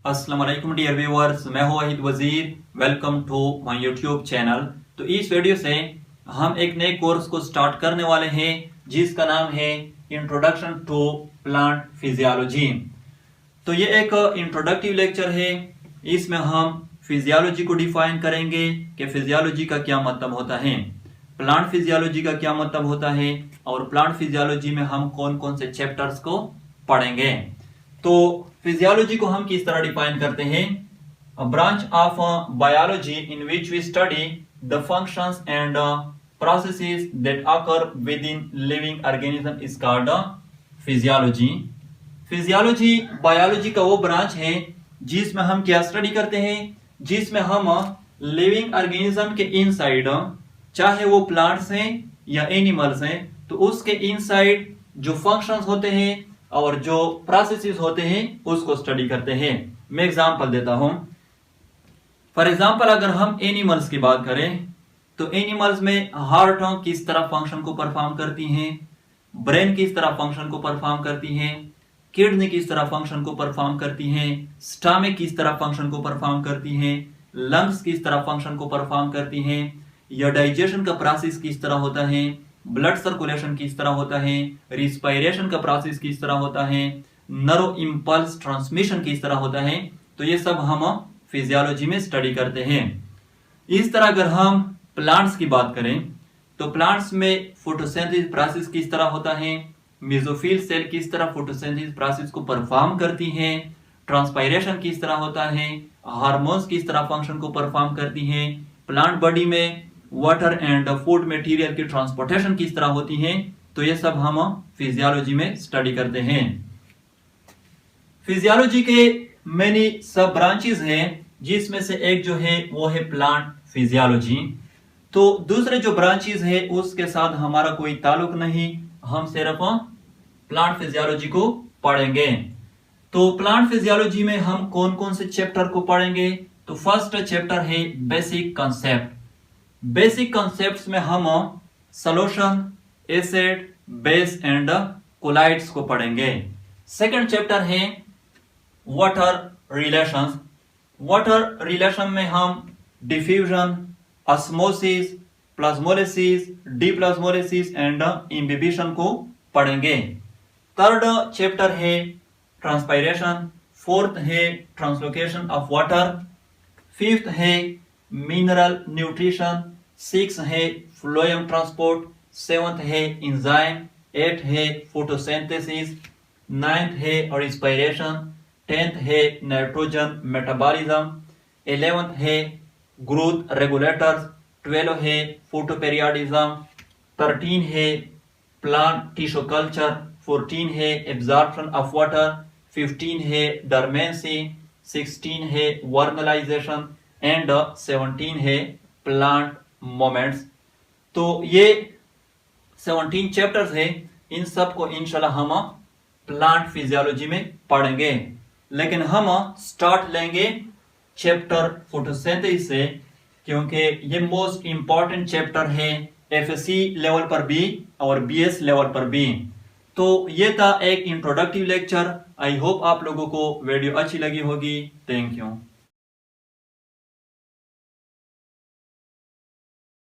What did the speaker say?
अस्सलाम वालेकुम dear viewers, मैं हूं Waheed Wazir. Welcome to my YouTube channel. तो इस वीडियो से हम एक नए कोर्स को स्टार्ट करने वाले हैं जिसका नाम है इंट्रोडक्शन टू प्लांट फिजियोलॉजी। तो ये एक इंट्रोडक्टिव लेक्चर है। इसमें हम फिजियोलॉजी को डिफाइन करेंगे कि फिजियोलॉजी का क्या मतलब होता है, प्लांट फिजियोलॉजी का क्या मतलब होता है और प्लांट फिजियोलॉजी में हम कौन कौन से चैप्टर्स को पढ़ेंगे। तो फिजियोलॉजी को हम किस तरह डिफाइन करते हैं? Branch of biology in which we study the functions and processes that occur within living organism is called physiology. Physiology biology का वो ब्रांच है जिसमें हम क्या स्टडी करते हैं, जिसमें हम लिविंग ऑर्गेनिज्म के इनसाइड, चाहे वो प्लांट्स हैं या एनिमल्स हैं, तो उसके इनसाइड जो फंक्शंस होते हैं और जो प्रोसेसेस होते हैं उसको स्टडी करते हैं। मैं एग्जांपल देता हूं। फॉर एग्जांपल अगर हम एनिमल्स की बात करें तो एनिमल्स में हार्ट किस तरह फंक्शन को परफॉर्म करती हैं, ब्रेन किस तरह फंक्शन को परफॉर्म करती हैं, किडनी किस तरह फंक्शन को परफॉर्म करती हैं, स्टमक किस तरह फंक्शन को परफॉर्म करती हैं, लंग्स किस तरह फंक्शन को परफॉर्म करती हैं, या डाइजेशन का प्रोसेस किस तरह होता है, ब्लड सर्कुलेशन किस तरह होता है, रिस्पायरेशन का प्रोसेस किस तरह होता है, नर्व इंपल्स ट्रांसमिशन किस तरह होता है। तो ये सब हम फिजियोलॉजी में स्टडी करते हैं। इस तरह अगर हम प्लांट्स की बात करें तो प्लांट्स में फोटोसिंथेसिस प्रोसेस किस तरह होता है, मेसोफिल सेल किस तरह फोटोसिंथेसिस प्रोसेस को परफॉर्म करती हैं, ट्रांसपायरेशन किस तरह होता है, हार्मोन्स किस तरह फंक्शन को परफॉर्म करती हैं, प्लांट बॉडी में वाटर एंड फूड मटेरियल की ट्रांसपोर्टेशन किस तरह होती है। तो ये सब हम फिजियोलॉजी में स्टडी करते हैं। फिजियोलॉजी के मेनी सब ब्रांचेस हैं जिसमें से एक जो है वो है प्लांट फिजियोलॉजी। तो दूसरे जो ब्रांचेस है उसके साथ हमारा कोई ताल्लुक नहीं, हम सिर्फ प्लांट फिजियोलॉजी को पढ़ेंगे। तो प्लांट फिजियोलॉजी में हम कौन कौन से चैप्टर को पढ़ेंगे? तो फर्स्ट चैप्टर है बेसिक कॉन्सेप्ट। बेसिक कॉन्सेप्ट्स में हम solution, acid, base and colloids को पढ़ेंगे। सेकंड चैप्टर है वाटर रिलेशंस। वाटर रिलेशन में हम diffusion, osmosis, plasmolysis, डिप्लाज्मोलिसिस and imbibition को पढ़ेंगे। थर्ड चैप्टर है ट्रांसपायरेशन। फोर्थ है ट्रांसलोकेशन ऑफ वाटर। फिफ्थ है मिनरल न्यूट्रिशन। सिक्स है फ्लोएम ट्रांसपोर्ट। सेवंथ है एंजाइम। एट है फोटोसिंथेसिस। नाइन्थ है रिस्पायरेशन। टेंथ है नाइट्रोजन मेटाबॉलिज्म। 11th है ग्रोथ रेगुलेटर्स। 12 है फोटोपेरियोडिज्म। 13 है प्लांट टिश्यू कल्चर। 14 है एब्जॉर्प्शन ऑफ वाटर। 15 है डर्मेंसी। 16 है वर्मलाइजेशन एंड 17 है प्लांट मोमेंट्स। तो ये 17 चैप्टर्स है। इन सब को इंशाल्लाह हम प्लांट फिजियोलॉजी में पढ़ेंगे, लेकिन हम स्टार्ट लेंगे चैप्टर फोटोसिंथेसिस से, क्योंकि ये मोस्ट इंपॉर्टेंट चैप्टर है एफएससी लेवल पर भी और बीएस लेवल पर भी। तो ये था एक इंट्रोडक्टिव लेक्चर। आई होप आप लोगों को वीडियो अच्छी लगी होगी। Thank you.